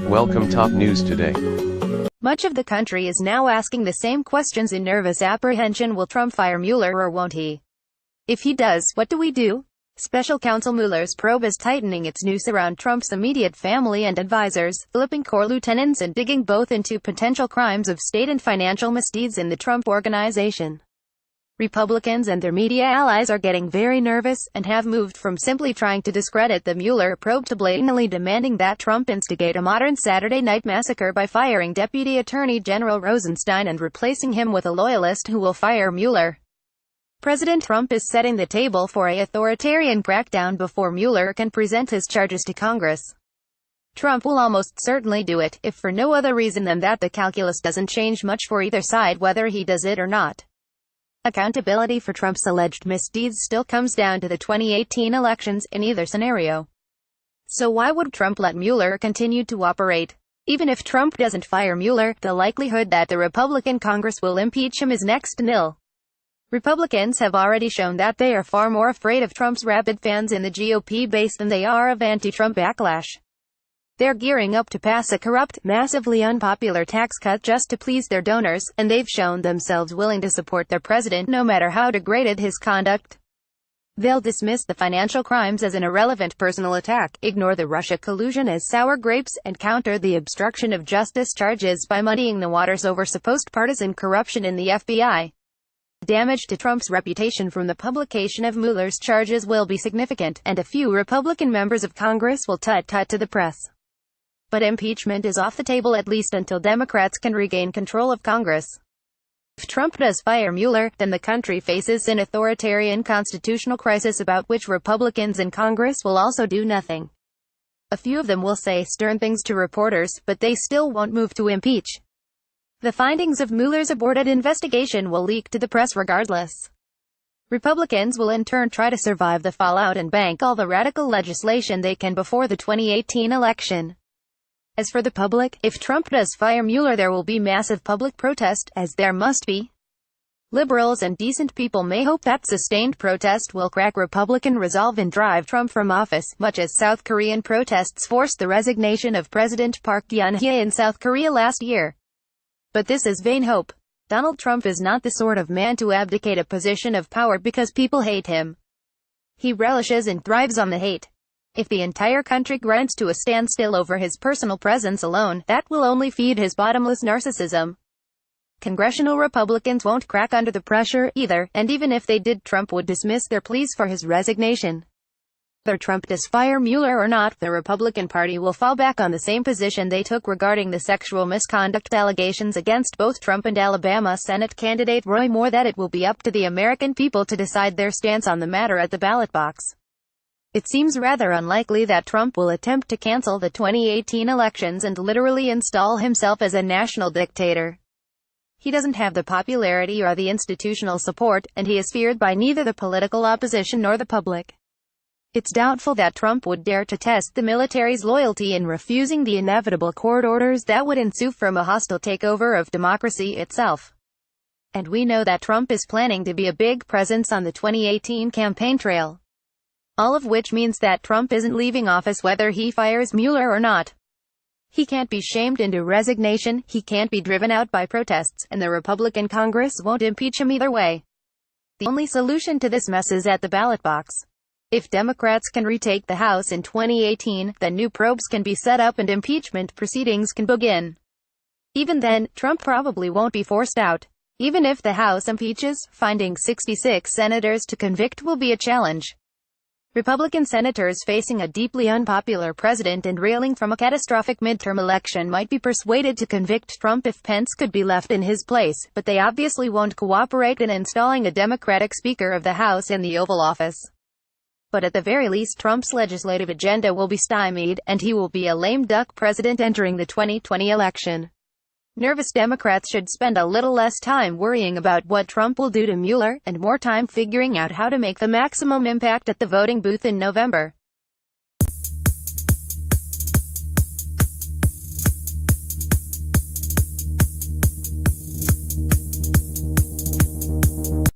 Welcome top news today. Much of the country is now asking the same questions in nervous apprehension. Will Trump fire Mueller or won't he? If he does, what do we do? Special Counsel Mueller's probe is tightening its noose around Trump's immediate family and advisors, flipping corps lieutenants and digging both into potential crimes of state and financial misdeeds in the Trump Organization. Republicans and their media allies are getting very nervous, and have moved from simply trying to discredit the Mueller probe to blatantly demanding that Trump instigate a modern Saturday night massacre by firing Deputy Attorney General Rosenstein and replacing him with a loyalist who will fire Mueller. President Trump is setting the table for an authoritarian crackdown before Mueller can present his charges to Congress. Trump will almost certainly do it, if for no other reason than that the calculus doesn't change much for either side whether he does it or not. Accountability for Trump's alleged misdeeds still comes down to the 2018 elections in either scenario. So why would Trump let Mueller continue to operate? Even if Trump doesn't fire Mueller, the likelihood that the Republican Congress will impeach him is next to nil. Republicans have already shown that they are far more afraid of Trump's rabid fans in the GOP base than they are of anti-Trump backlash. They're gearing up to pass a corrupt, massively unpopular tax cut just to please their donors, and they've shown themselves willing to support their president no matter how degraded his conduct. They'll dismiss the financial crimes as an irrelevant personal attack, ignore the Russia collusion as sour grapes, and counter the obstruction of justice charges by muddying the waters over supposed partisan corruption in the FBI. The damage to Trump's reputation from the publication of Mueller's charges will be significant, and a few Republican members of Congress will tut-tut to the press. But impeachment is off the table at least until Democrats can regain control of Congress. If Trump does fire Mueller, then the country faces an authoritarian constitutional crisis about which Republicans in Congress will also do nothing. A few of them will say stern things to reporters, but they still won't move to impeach. The findings of Mueller's aborted investigation will leak to the press regardless. Republicans will in turn try to survive the fallout and bank all the radical legislation they can before the 2018 election. As for the public, if Trump does fire Mueller, there will be massive public protest, as there must be. Liberals and decent people may hope that sustained protest will crack Republican resolve and drive Trump from office, much as South Korean protests forced the resignation of President Park Geun-hye in South Korea last year. But this is vain hope. Donald Trump is not the sort of man to abdicate a position of power because people hate him. He relishes and thrives on the hate. If the entire country grinds to a standstill over his personal presence alone, that will only feed his bottomless narcissism. Congressional Republicans won't crack under the pressure, either, and even if they did, Trump would dismiss their pleas for his resignation. Whether Trump does fire Mueller or not, the Republican Party will fall back on the same position they took regarding the sexual misconduct allegations against both Trump and Alabama Senate candidate Roy Moore, that it will be up to the American people to decide their stance on the matter at the ballot box. It seems rather unlikely that Trump will attempt to cancel the 2018 elections and literally install himself as a national dictator. He doesn't have the popularity or the institutional support, and he is feared by neither the political opposition nor the public. It's doubtful that Trump would dare to test the military's loyalty in refusing the inevitable court orders that would ensue from a hostile takeover of democracy itself. And we know that Trump is planning to be a big presence on the 2018 campaign trail. All of which means that Trump isn't leaving office whether he fires Mueller or not. He can't be shamed into resignation, he can't be driven out by protests, and the Republican Congress won't impeach him either way. The only solution to this mess is at the ballot box. If Democrats can retake the House in 2018, then new probes can be set up and impeachment proceedings can begin. Even then, Trump probably won't be forced out. Even if the House impeaches, finding 66 senators to convict will be a challenge. Republican senators facing a deeply unpopular president and reeling from a catastrophic midterm election might be persuaded to convict Trump if Pence could be left in his place, but they obviously won't cooperate in installing a Democratic Speaker of the House in the Oval Office. But at the very least, Trump's legislative agenda will be stymied, and he will be a lame duck president entering the 2020 election. Nervous Democrats should spend a little less time worrying about what Trump will do to Mueller, and more time figuring out how to make the maximum impact at the voting booth in November.